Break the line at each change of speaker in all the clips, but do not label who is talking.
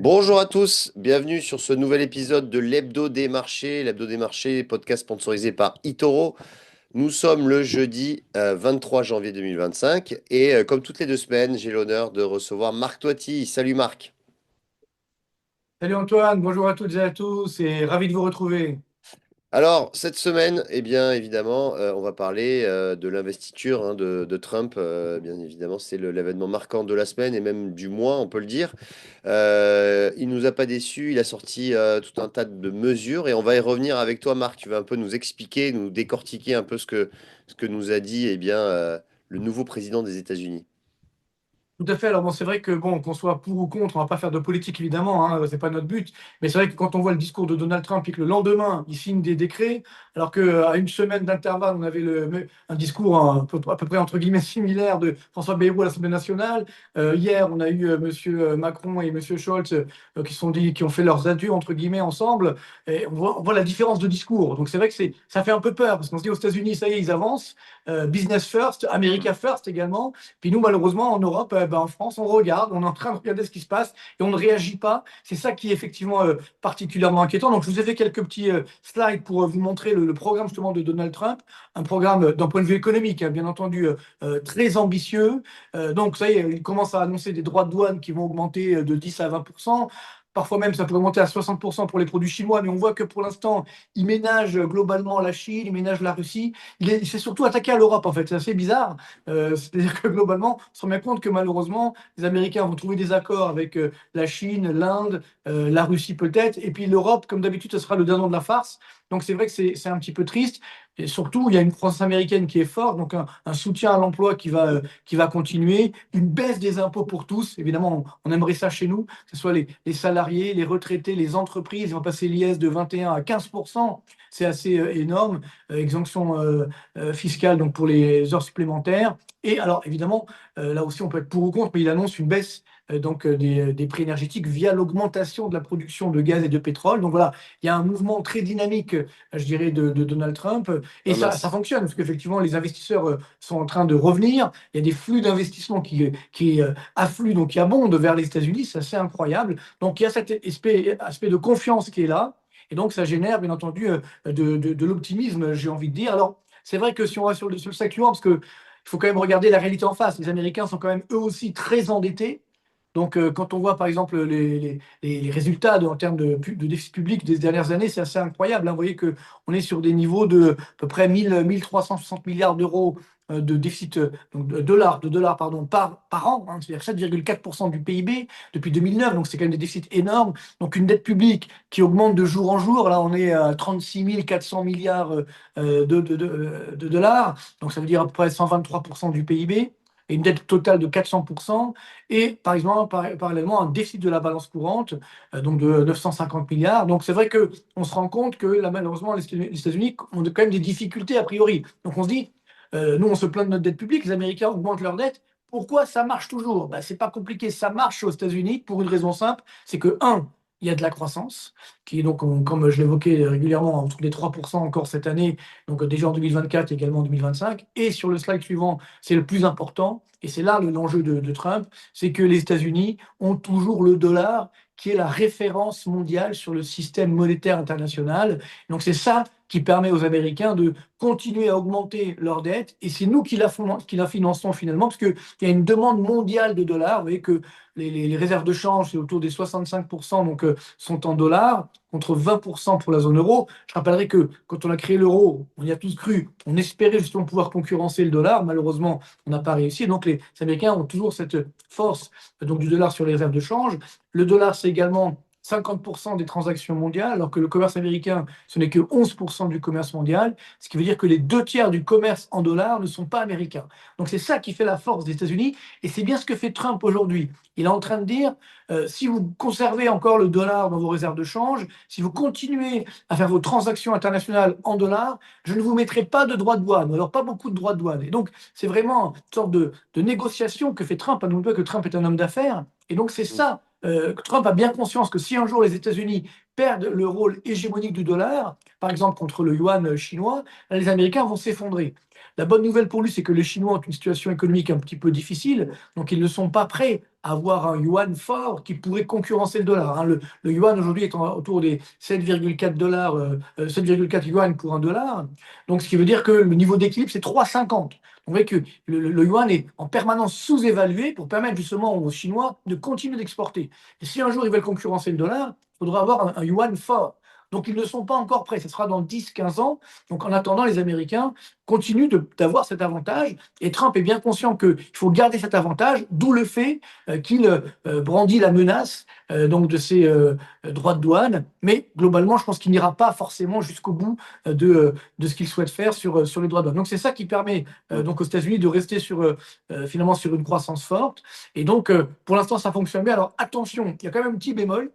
Bonjour à tous, bienvenue sur ce nouvel épisode de l'Hebdo des marchés, podcast sponsorisé par eToro. Nous sommes le jeudi 23 janvier 2025 et comme toutes les 2 semaines, j'ai l'honneur de recevoir Marc Toiti. Salut Marc.
Salut Antoine, bonjour à toutes et à tous et ravi de vous retrouver.
Alors, cette semaine, eh bien évidemment, on va parler de l'investiture de Trump. Bien évidemment, c'est l'événement marquant de la semaine et même du mois, on peut le dire. Il nous a pas déçus, il a sorti tout un tas de mesures et on va y revenir avec toi, Marc. Tu vas un peu nous expliquer, nous décortiquer un peu ce que nous a dit le nouveau président des États-Unis.
Tout à fait. Alors bon, c'est vrai que bon, qu'on soit pour ou contre, on va pas faire de politique évidemment, hein, c'est pas notre but. Mais c'est vrai que quand on voit le discours de Donald Trump et que le lendemain il signe des décrets, alors qu'à une semaine d'intervalle on avait un discours à peu près entre guillemets similaire de François Bayrou à l'Assemblée nationale. Hier, on a eu Monsieur Macron et Monsieur Scholz qui ont fait leurs adieux entre guillemets ensemble. Et on voit la différence de discours. Donc c'est vrai que ça fait un peu peur parce qu'on se dit aux États-Unis, ça y est, ils avancent. Business first, America first également. Puis nous, malheureusement, en Europe, en France, on regarde, on est en train de regarder ce qui se passe et on ne réagit pas. C'est ça qui est effectivement particulièrement inquiétant. Donc, je vous ai fait quelques petits slides pour vous montrer le programme justement de Donald Trump, un programme d'un point de vue économique, hein, bien entendu, très ambitieux. Donc, ça y est, il commence à annoncer des droits de douane qui vont augmenter de 10 à 20%. Parfois même, ça peut monter à 60% pour les produits chinois, mais on voit que pour l'instant, il ménage globalement la Chine, il ménage la Russie. Il s'est surtout attaqué à l'Europe, en fait. C'est assez bizarre. C'est-à-dire que globalement, on se rend bien compte que malheureusement, les Américains vont trouver des accords avec la Chine, l'Inde, la Russie peut-être, et puis l'Europe, comme d'habitude, ce sera le dindon de la farce. Donc c'est vrai que c'est un petit peu triste. Et surtout, il y a une croissance américaine qui est forte, donc un soutien à l'emploi qui va continuer, une baisse des impôts pour tous. Évidemment, on aimerait ça chez nous, que ce soit les salariés, les retraités, les entreprises. Ils vont passer l'IS de 21 à 15%. C'est assez énorme. Exemption fiscale donc pour les heures supplémentaires. Et alors, évidemment, là aussi, on peut être pour ou contre, mais il annonce une baisse des prix énergétiques via l'augmentation de la production de gaz et de pétrole. Donc voilà, il y a un mouvement très dynamique, je dirais, de Donald Trump. Et
Ah
ça
mince.
fonctionne, parce qu'effectivement, les investisseurs sont en train de revenir. Il y a des flux d'investissement qui affluent, donc qui abondent vers les États-Unis. C'est assez incroyable. Donc il y a cet aspect de confiance qui est là. Et donc, ça génère, bien entendu, de l'optimisme, j'ai envie de dire. Alors, c'est vrai que si on va sur le secteur, parce qu'il faut quand même regarder la réalité en face. Les Américains sont quand même eux aussi très endettés. Donc, quand on voit par exemple les résultats en termes de déficit public des dernières années, c'est assez incroyable, hein. Vous voyez qu'on est sur des niveaux de à peu près 1360 milliards d'euros de déficit, donc de dollars pardon, par an, hein, c'est-à-dire 7,4% du PIB depuis 2009. Donc, c'est quand même des déficits énormes. Donc, une dette publique qui augmente de jour en jour. Là, on est à 36 400 milliards de dollars. Donc, ça veut dire à peu près 123% du PIB et une dette totale de 400%, et par exemple, parallèlement, un déficit de la balance courante, donc de 950 milliards. Donc c'est vrai qu'on se rend compte que là, malheureusement, les États-Unis ont quand même des difficultés a priori. Donc on se dit, nous on se plaint de notre dette publique, les Américains augmentent leur dette. Pourquoi ça marche toujours? Ben, c'est pas compliqué, ça marche aux États-Unis pour une raison simple, c'est que, un, il y a de la croissance, qui est donc, comme je l'évoquais régulièrement, entre les 3% encore cette année, donc déjà en 2024 et également en 2025. Et sur le slide suivant, c'est le plus important, et c'est là l'enjeu de Trump, c'est que les États-Unis ont toujours le dollar qui est la référence mondiale sur le système monétaire international. Donc c'est ça qui permet aux Américains de continuer à augmenter leur dette, et c'est nous qui la finançons finalement, parce qu'il y a une demande mondiale de dollars. Vous voyez que les réserves de change, c'est autour des 65%, donc sont en dollars, contre 20% pour la zone euro. Je rappellerai que quand on a créé l'euro, on y a tous cru, on espérait justement pouvoir concurrencer le dollar. Malheureusement, on n'a pas réussi. Donc les Américains ont toujours cette force donc, du dollar sur les réserves de change. Le dollar, c'est également 50% des transactions mondiales, alors que le commerce américain, ce n'est que 11% du commerce mondial, ce qui veut dire que les 2 tiers du commerce en dollars ne sont pas américains. Donc c'est ça qui fait la force des États-Unis, et c'est bien ce que fait Trump aujourd'hui. Il est en train de dire, si vous conservez encore le dollar dans vos réserves de change, si vous continuez à faire vos transactions internationales en dollars, je ne vous mettrai pas de droits de douane, alors pas beaucoup de droits de douane. Et donc, c'est vraiment une sorte de négociation que fait Trump. N'oubliez pas que Trump est un homme d'affaires. Et donc, c'est ça. Trump a bien conscience que si un jour les États-Unis perdent le rôle hégémonique du dollar, par exemple contre le yuan chinois, les Américains vont s'effondrer. La bonne nouvelle pour lui, c'est que les Chinois ont une situation économique un petit peu difficile, donc ils ne sont pas prêts à avoir un yuan fort qui pourrait concurrencer le dollar, hein. Le yuan aujourd'hui est autour des 7,4 dollars, 7,4 yuan pour un dollar. Donc ce qui veut dire que le niveau d'équilibre, c'est 3,50. On voit que le yuan est en permanence sous-évalué pour permettre justement aux Chinois de continuer d'exporter. Et si un jour ils veulent concurrencer le dollar, il faudra avoir un yuan fort. Donc ils ne sont pas encore prêts, ce sera dans 10-15 ans. Donc en attendant, les Américains continuent d'avoir cet avantage. Et Trump est bien conscient qu'il faut garder cet avantage, d'où le fait qu'il brandit la menace donc de ces droits de douane. Mais globalement, je pense qu'il n'ira pas forcément jusqu'au bout de ce qu'il souhaite faire sur les droits de douane. Donc c'est ça qui permet
Mm.
donc aux États-Unis de rester finalement sur une croissance forte. Et donc pour l'instant, ça fonctionne bien. Alors attention, il y a quand même un petit bémol,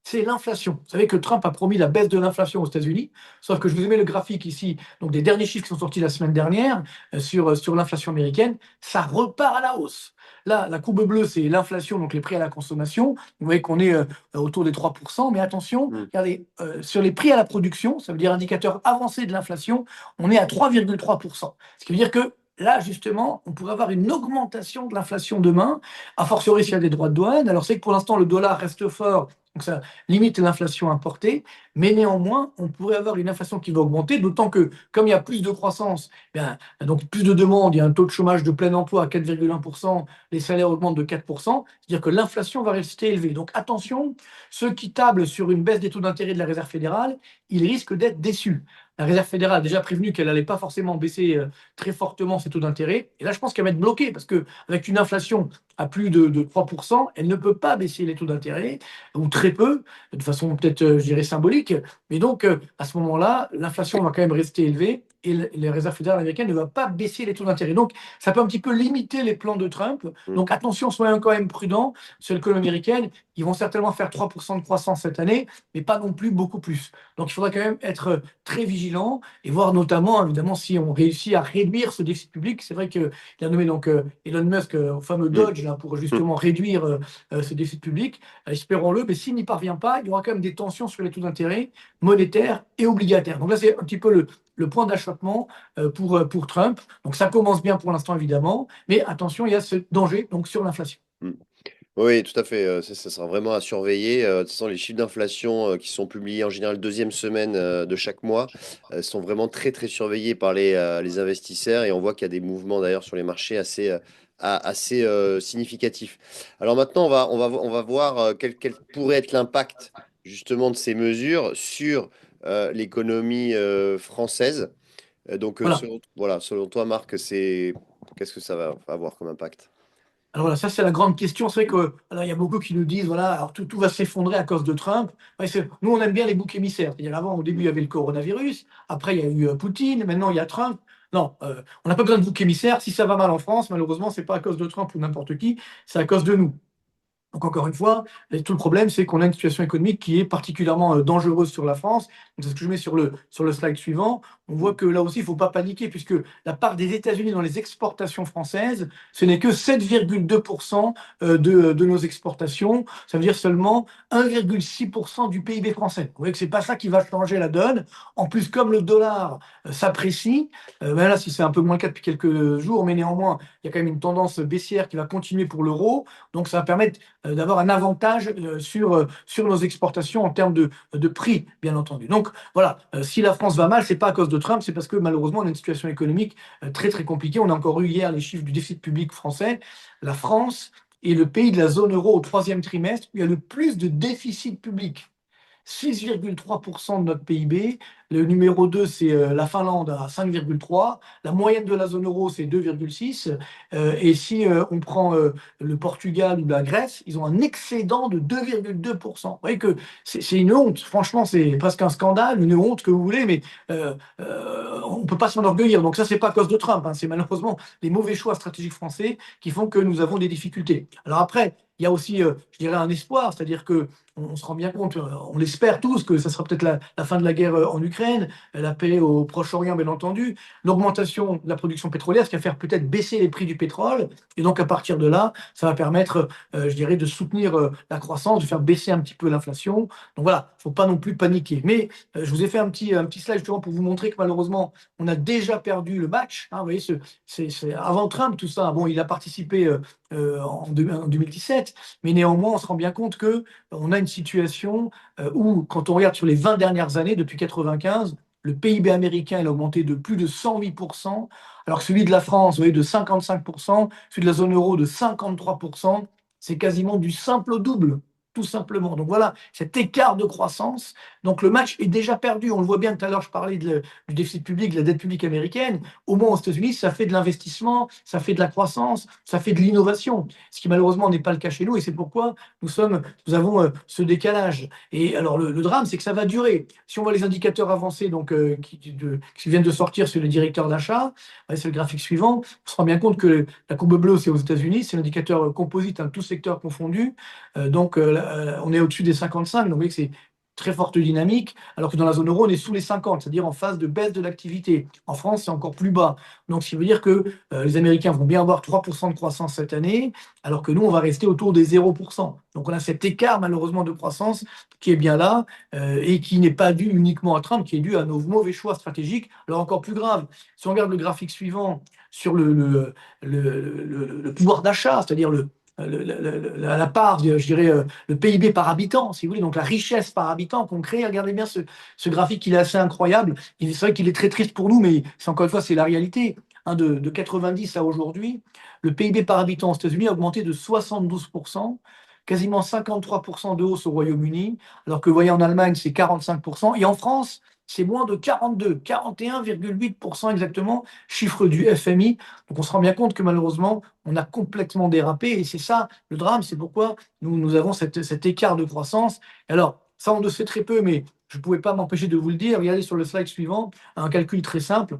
c'est l'inflation. Vous savez que Trump a promis la baisse de l'inflation aux États-Unis, sauf que je vous ai mis le graphique ici, donc des derniers chiffres qui sont sortis la semaine dernière sur l'inflation américaine, ça repart à la hausse. Là, la courbe bleue, c'est l'inflation, donc les prix à la consommation. Vous voyez qu'on est autour des 3%, mais attention,
Mm.
regardez, sur les prix à la production, ça veut dire indicateur avancé de l'inflation, on est à 3,3%. Ce qui veut dire que là, justement, on pourrait avoir une augmentation de l'inflation demain, a fortiori s'il y a des droits de douane. Alors, c'est que pour l'instant, le dollar reste fort, donc ça limite l'inflation importée, mais néanmoins, on pourrait avoir une inflation qui va augmenter, d'autant que comme il y a plus de croissance, bien, donc plus de demande, il y a un taux de chômage de plein emploi à 4,1%, les salaires augmentent de 4%, c'est-à-dire que l'inflation va rester élevée. Donc attention, ceux qui tablent sur une baisse des taux d'intérêt de la Réserve fédérale, ils risquent d'être déçus. La Réserve fédérale a déjà prévenu qu'elle n'allait pas forcément baisser très fortement ses taux d'intérêt. Et là, je pense qu'elle va être bloquée parce qu'avec une inflation à plus de 3%, elle ne peut pas baisser les taux d'intérêt, ou très peu, de façon peut-être, je dirais, symbolique. Mais donc, à ce moment-là, l'inflation va quand même rester élevée et les réserves fédérales américaines ne vont pas baisser les taux d'intérêt. Donc, ça peut un petit peu limiter les plans de Trump.
Mm.
Donc, attention, soyons quand même prudents sur l'économie américaine. Ils vont certainement faire 3% de croissance cette année, mais pas non plus beaucoup plus. Donc, il faudra quand même être très vigilant et voir notamment, évidemment, si on réussit à réduire ce déficit public. C'est vrai qu'il a nommé donc Elon Musk au fameux
Mm.
Dodge là, pour
Mm.
justement réduire ce déficit public. Espérons-le, mais s'il n'y parvient pas, il y aura quand même des tensions sur les taux d'intérêt monétaires et obligataires. Donc là, c'est un petit peu le point d'achoppement pour Trump. Donc ça commence bien pour l'instant, évidemment, mais attention, il y a ce danger donc sur l'inflation.
Mm. Oui, tout à fait. Ça sera vraiment à surveiller. De toute façon, les chiffres d'inflation qui sont publiés en général deuxième semaine de chaque mois sont vraiment très très surveillés par les investisseurs et on voit qu'il y a des mouvements d'ailleurs sur les marchés assez significatifs. Alors maintenant, on va voir quel pourrait être l'impact justement de ces mesures sur l'économie française. Donc,
Voilà.
selon toi, Marc, qu'est-ce que ça va avoir comme impact?
Alors voilà, ça c'est la grande question. C'est vrai que alors, il y a beaucoup qui nous disent voilà, alors tout va s'effondrer à cause de Trump. Ouais, nous, on aime bien les boucs émissaires. C'est-à-dire avant, au début, il y avait le coronavirus. Après, il y a eu Poutine. Maintenant, il y a Trump. Non, on n'a pas besoin de boucs émissaires. Si ça va mal en France, malheureusement, c'est pas à cause de Trump ou n'importe qui, c'est à cause de nous. Donc encore une fois, tout le problème, c'est qu'on a une situation économique qui est particulièrement dangereuse sur la France. Donc, c'est ce que je mets sur le slide suivant. On voit que là aussi, il ne faut pas paniquer, puisque la part des États-Unis dans les exportations françaises, ce n'est que 7,2% de nos exportations. Ça veut dire seulement 1,6% du PIB français. Vous voyez que ce n'est pas ça qui va changer la donne. En plus, comme le dollar s'apprécie, ben là, si c'est un peu moins le cas depuis quelques jours, mais néanmoins, il y a quand même une tendance baissière qui va continuer pour l'euro. Donc, ça va permettre d'avoir un avantage sur nos exportations en termes de prix, bien entendu. Donc voilà, si la France va mal, c'est pas à cause de Trump, c'est parce que malheureusement, on a une situation économique très très compliquée. On a encore eu hier les chiffres du déficit public français. La France est le pays de la zone euro au troisième trimestre où il y a le plus de déficit public. 6,3% de notre PIB. Le numéro 2, c'est la Finlande à 5,3. La moyenne de la zone euro, c'est 2,6. Et si on prend le Portugal ou la Grèce, ils ont un excédent de 2,2%. Vous voyez que c'est une honte. Franchement, c'est presque un scandale, une honte que vous voulez, mais on ne peut pas s'enorgueillir. Donc ça, c'est pas à cause de Trump, hein. C'est malheureusement les mauvais choix stratégiques français qui font que nous avons des difficultés. Alors après, il y a aussi, je dirais, un espoir, c'est-à-dire que on se rend bien compte, on l'espère tous, que ça sera peut-être la fin de la guerre en Ukraine, la paix au Proche-Orient, bien entendu, l'augmentation de la production pétrolière, ce qui va faire peut-être baisser les prix du pétrole, et donc à partir de là, ça va permettre, je dirais, de soutenir la croissance, de faire baisser un petit peu l'inflation. Donc voilà, il ne faut pas non plus paniquer. Mais je vous ai fait un petit slide justement pour vous montrer que malheureusement, on a déjà perdu le match. Hein, vous voyez, c'est avant Trump, tout ça. Bon, il a participé en 2017, mais néanmoins, on se rend bien compte que on a une situation où, quand on regarde sur les 20 dernières années, depuis 95, le PIB américain il a augmenté de plus de 108%, alors que celui de la France, vous voyez, de 55%, celui de la zone euro de 53%, c'est quasiment du simple au double, tout simplement. Donc voilà, cet écart de croissance. Donc le match est déjà perdu. On le voit bien tout à l'heure, je parlais du déficit public, de la dette publique américaine. Au moins aux États-Unis, ça fait de l'investissement, ça fait de la croissance, ça fait de l'innovation, ce qui malheureusement n'est pas le cas chez nous. Et c'est pourquoi nous avons ce décalage. Et alors le drame, c'est que ça va durer. Si on voit les indicateurs avancés donc, qui viennent de sortir sur les directeurs d'achat, ouais, c'est le graphique suivant, on se rend bien compte que la courbe bleue, c'est aux États-Unis, c'est l'indicateur composite, hein, tout secteur confondu. On est au-dessus des 55, donc vous voyez que c'est très forte dynamique, alors que dans la zone euro, on est sous les 50, c'est-à-dire en phase de baisse de l'activité. En France, c'est encore plus bas. Donc, ce qui veut dire que les Américains vont bien avoir 3% de croissance cette année, alors que nous, on va rester autour des 0%. Donc, on a cet écart, malheureusement, de croissance qui est bien là et qui n'est pas dû uniquement à Trump, qui est dû à nos mauvais choix stratégiques. Alors, encore plus grave, si on regarde le graphique suivant sur le pouvoir d'achat, c'est-à-dire la part, je dirais, le PIB par habitant, si vous voulez, donc la richesse par habitant qu'on crée. Regardez bien ce graphique, il est assez incroyable. C'est vrai qu'il est très triste pour nous, mais c'est encore une fois, c'est la réalité. Hein, de 90 à aujourd'hui, le PIB par habitant aux États-Unis a augmenté de 72%, quasiment 53% de hausse au Royaume-Uni, alors que vous voyez en Allemagne, c'est 45%, et en France, c'est moins de 42, 41,8% exactement, chiffre du FMI. Donc on se rend bien compte que malheureusement, on a complètement dérapé, et c'est ça le drame, c'est pourquoi nous avons cet écart de croissance. Et alors, ça on le sait très peu, mais je ne pouvais pas m'empêcher de vous le dire. Regardez sur le slide suivant, un calcul très simple.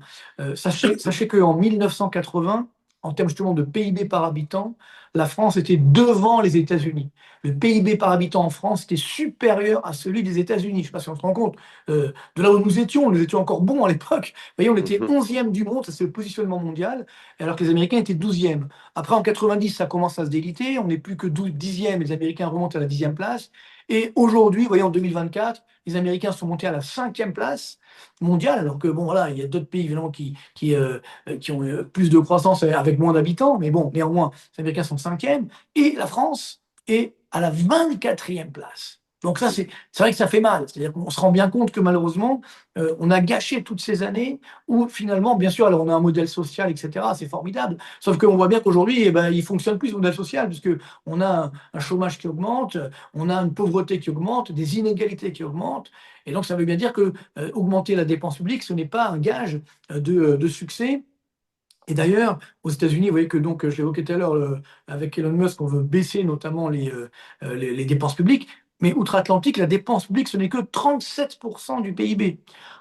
Sachez qu'en 1980, en termes justement de PIB par habitant, la France était devant les États-Unis. Le PIB par habitant en France était supérieur à celui des États-Unis. Je ne sais pas si on se rend compte de là où nous étions encore bons à l'époque. Vous voyez, on était
Mhm.
11e du monde, ça c'est le positionnement mondial, alors que les Américains étaient 12e. Après, en 90, ça commence à se déliter, on n'est plus que 10e, les Américains remontent à la 10e place. Et aujourd'hui, vous voyez, en 2024, les Américains sont montés à la 5e place mondiale, alors que bon, voilà, il y a d'autres pays évidemment qui ont plus de croissance avec moins d'habitants, mais bon, néanmoins, les Américains sont 5e, et la France est à la 24e place. Donc ça, c'est vrai que ça fait mal. C'est-à-dire qu'on se rend bien compte que malheureusement, on a gâché toutes ces années où finalement, bien sûr, alors on a un modèle social, etc., c'est formidable. Sauf qu'on voit bien qu'aujourd'hui, eh ben, il fonctionne plus ce modèle social, puisque on a un chômage qui augmente, on a une pauvreté qui augmente, des inégalités qui augmentent. Et donc, ça veut bien dire que augmenter la dépense publique, ce n'est pas un gage de succès. Et d'ailleurs, aux États-Unis, vous voyez que donc, je l'évoquais tout à l'heure avec Elon Musk, on veut baisser notamment les dépenses publiques. Mais outre-Atlantique, la dépense publique, ce n'est que 37% du PIB.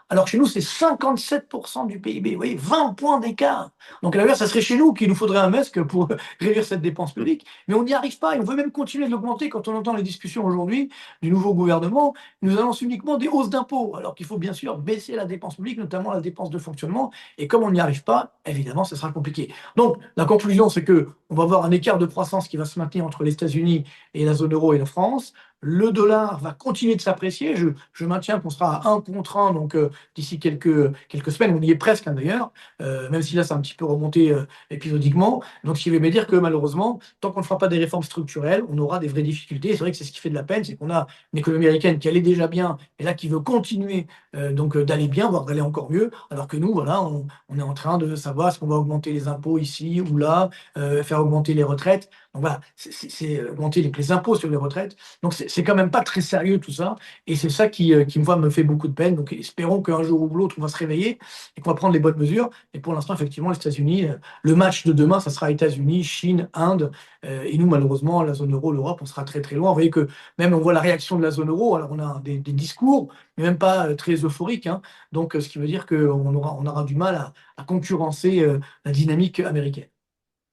Alors que chez nous, c'est 57% du PIB. Vous voyez, 20 points d'écart. Donc à l'inverse, ça serait chez nous qu'il nous faudrait un Musk pour réduire cette dépense publique. Mais on n'y arrive pas et on veut même continuer de l'augmenter quand on entend les discussions aujourd'hui du nouveau gouvernement. Ils nous annoncent uniquement des hausses d'impôts, alors qu'il faut bien sûr baisser la dépense publique, notamment la dépense de fonctionnement. Et comme on n'y arrive pas, évidemment, ce sera compliqué. Donc, la conclusion, c'est que on va avoir un écart de croissance qui va se maintenir entre les États-Unis et la zone euro et la France. Le dollar va continuer de s'apprécier. Je maintiens qu'on sera à 1 contre 1 donc, d'ici quelques semaines. On y est presque hein, d'ailleurs, même si là, c'est un petit peu remonté épisodiquement. Donc, ce qui veut bien dire que malheureusement, tant qu'on ne fera pas des réformes structurelles, on aura des vraies difficultés. Et c'est vrai que c'est ce qui fait de la peine, c'est qu'on a une économie américaine qui allait déjà bien et là qui veut continuer d'aller bien, voire d'aller encore mieux, alors que nous, voilà, on est en train de savoir est-ce qu'on va augmenter les impôts ici ou là, faire augmenter les retraites. Donc voilà, c'est augmenter les impôts sur les retraites. Donc c'est quand même pas très sérieux tout ça. Et c'est ça qui me fait beaucoup de peine. Donc espérons qu'un jour ou l'autre, on va se réveiller et qu'on va prendre les bonnes mesures. Et pour l'instant, effectivement, les États-Unis, le match de demain, ça sera États-Unis, Chine, Inde. Et nous, malheureusement, la zone euro, l'Europe, on sera très très loin. Vous voyez que même on voit la réaction de la zone euro. Alors on a des discours, mais même pas très euphoriques. Hein. Donc ce qui veut dire qu'on on aura du mal à concurrencer la dynamique américaine.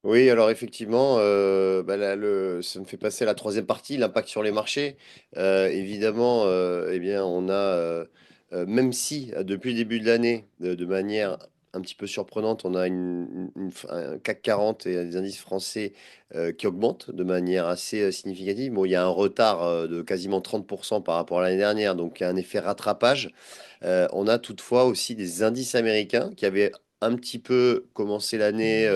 Oui, alors effectivement, bah là, ça me fait passer à la troisième partie, l'impact sur les marchés. Évidemment, eh bien, même si depuis le début de l'année, de manière un petit peu surprenante, on a un CAC 40 et des indices français qui augmentent de manière assez significative. Bon, il y a un retard de quasiment 30% par rapport à l'année dernière, donc il y a un effet rattrapage. On a toutefois aussi des indices américains qui avaient un petit peu commencé l'année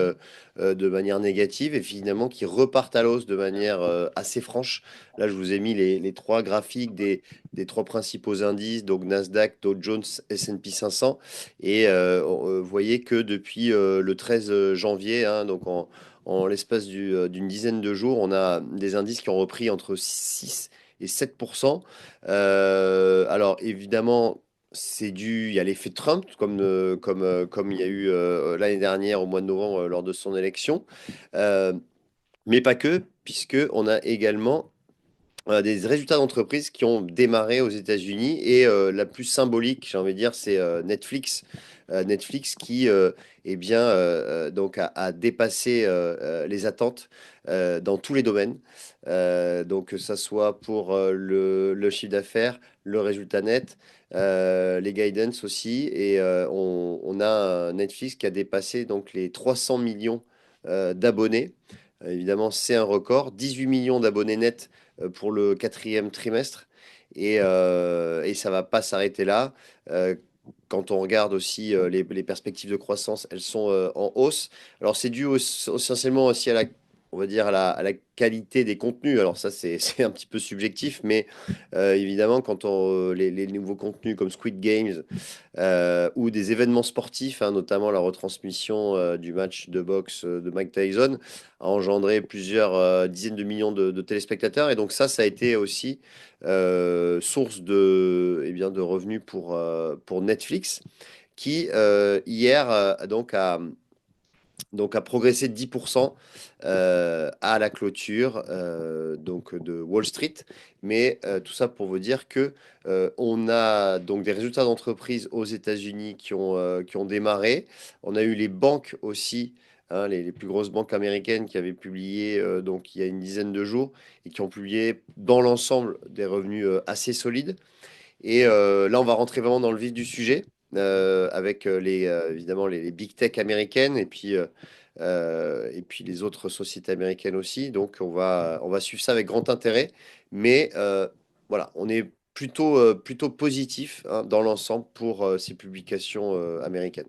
de manière négative et finalement qui repartent à l'hausse de manière assez franche. Là, je vous ai mis les trois graphiques des trois principaux indices, donc Nasdaq, Dow Jones, S&P 500. Et vous voyez que depuis le 13 janvier, hein, donc en l'espace d'une dizaine de jours, on a des indices qui ont repris entre 6 et 7%. Alors évidemment, il y a l'effet Trump, comme il y a eu l'année dernière au mois de novembre lors de son élection. Euh, mais pas que, puisque on a également des résultats d'entreprises qui ont démarré aux États-Unis et la plus symbolique, j'ai envie de dire, c'est Netflix. Netflix qui eh bien, donc a dépassé les attentes dans tous les domaines. Donc que ça soit pour le chiffre d'affaires, le résultat net, les guidance aussi. Et on a un Netflix qui a dépassé donc les 300 millions d'abonnés. Évidemment, c'est un record. 18 millions d'abonnés nets pour le quatrième trimestre. Et ça va pas s'arrêter là. Euh, Quand on regarde aussi les perspectives de croissance, elles sont en hausse. Alors c'est dû essentiellement aussi à on va dire à la qualité des contenus. Alors ça c'est un petit peu subjectif, mais évidemment les nouveaux contenus comme Squid Games ou des événements sportifs, hein, notamment la retransmission du match de boxe de Mike Tyson, a engendré plusieurs dizaines de millions de téléspectateurs. Et donc ça a été aussi source eh bien, de revenus pour Netflix, qui hier a progressé de 10% à la clôture donc de Wall Street. Mais tout ça pour vous dire que on a donc des résultats d'entreprise aux États-Unis qui ont démarré. On a eu les banques aussi, hein, les plus grosses banques américaines qui avaient publié donc il y a une dizaine de jours et qui ont publié dans l'ensemble des revenus assez solides. Et là, on va rentrer vraiment dans le vif du sujet avec évidemment les big tech américaines et puis les autres sociétés américaines aussi. Donc, on va suivre ça avec grand intérêt. Mais voilà, on est plutôt positif hein, dans l'ensemble pour ces publications américaines.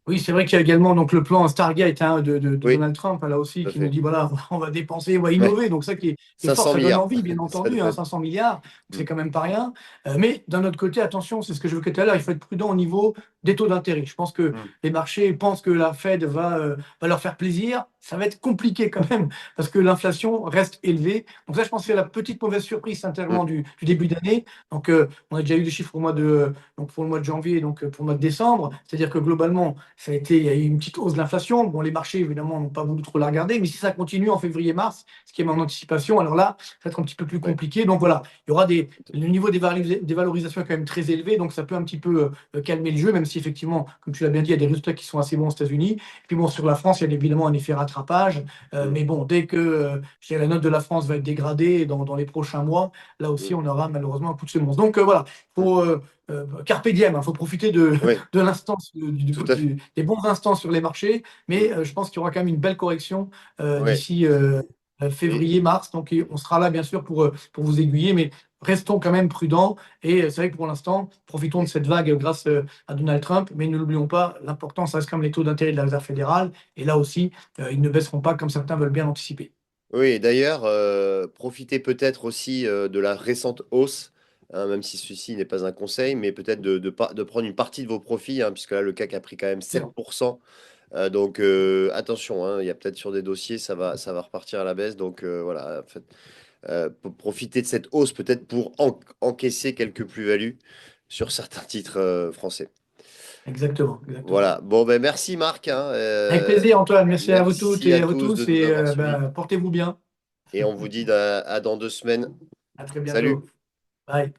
Oui, c'est vrai qu'il y a également donc, le plan Stargate hein, de
Oui,
Donald Trump, là aussi,
tout à
qui nous
fait.
dit voilà, on va dépenser, on va
Ouais,
innover. Donc, ça qui est fort,
500
ça donne
milliards.
envie, bien
Ça
entendu, hein,
donne.
500 milliards, c'est
Mm,
quand même pas rien. Mais d'un autre côté, attention, c'est ce que je veux tout à l'heure, il faut être prudent au niveau des taux d'intérêt. Je pense que
mm,
les marchés pensent que la Fed va leur faire plaisir. Ça va être compliqué quand même, parce que l'inflation reste élevée. Donc, ça, je pense que c'est la petite mauvaise surprise, sincèrement,
mm,
du début d'année. Donc, on a déjà eu des chiffres donc pour le mois de janvier, donc pour le mois de décembre. C'est-à-dire que globalement, il y a eu une petite hausse de l'inflation. Bon, les marchés, évidemment, n'ont pas voulu trop la regarder, mais si ça continue en février-mars, ce qui est mon anticipation, alors là, ça va être un petit peu plus
ouais,
compliqué. Donc voilà, il y aura le niveau des valorisations est quand même très élevé, donc ça peut un petit peu calmer le jeu, même si effectivement, comme tu l'as bien dit, il y a des résultats qui sont assez bons aux États-Unis. Et puis bon, sur la France, il y a évidemment un effet rattrapage,
mm,
mais bon, dès que je dirais, la note de la France va être dégradée dans les prochains mois, là aussi,
mm,
on aura malheureusement un coup de semonce. Donc voilà, il
mm.
faut carpe diem, il faut profiter de,
Ouais,
de l'instant,
tout à fait.
des bons instants sur les marchés,
Mm,
mais je pense qu'il y aura quand même une belle correction
ouais.
d'ici
Et,
février, mars. Donc on sera là, bien sûr, pour vous aiguiller, mais restons quand même prudents. Et c'est vrai que pour l'instant, profitons de cette vague grâce à Donald Trump, mais ne l'oublions pas, l'important, ça reste quand même les taux d'intérêt de la Réserve fédérale. Et là aussi, ils ne baisseront pas comme certains veulent bien l'anticiper.
Oui, et d'ailleurs, profitez peut-être aussi de la récente hausse, hein, même si ceci n'est pas un conseil, mais peut-être de prendre une partie de vos profits, hein, puisque là, le CAC a pris quand même 7%. Donc, attention, hein, il y a peut-être sur des dossiers, ça va repartir à la baisse. Donc, voilà, en fait, profitez de cette hausse peut-être pour encaisser quelques plus-values sur certains titres français.
Exactement, exactement.
Voilà. Bon, ben merci Marc, hein,
Avec plaisir, Antoine. Merci à vous toutes
merci à
et à vous
tous de
tous.
nous
Et
avoir suivis.
portez-vous bien.
Et on vous dit à dans 2 semaines.
À très
Salut!
bientôt. Bye.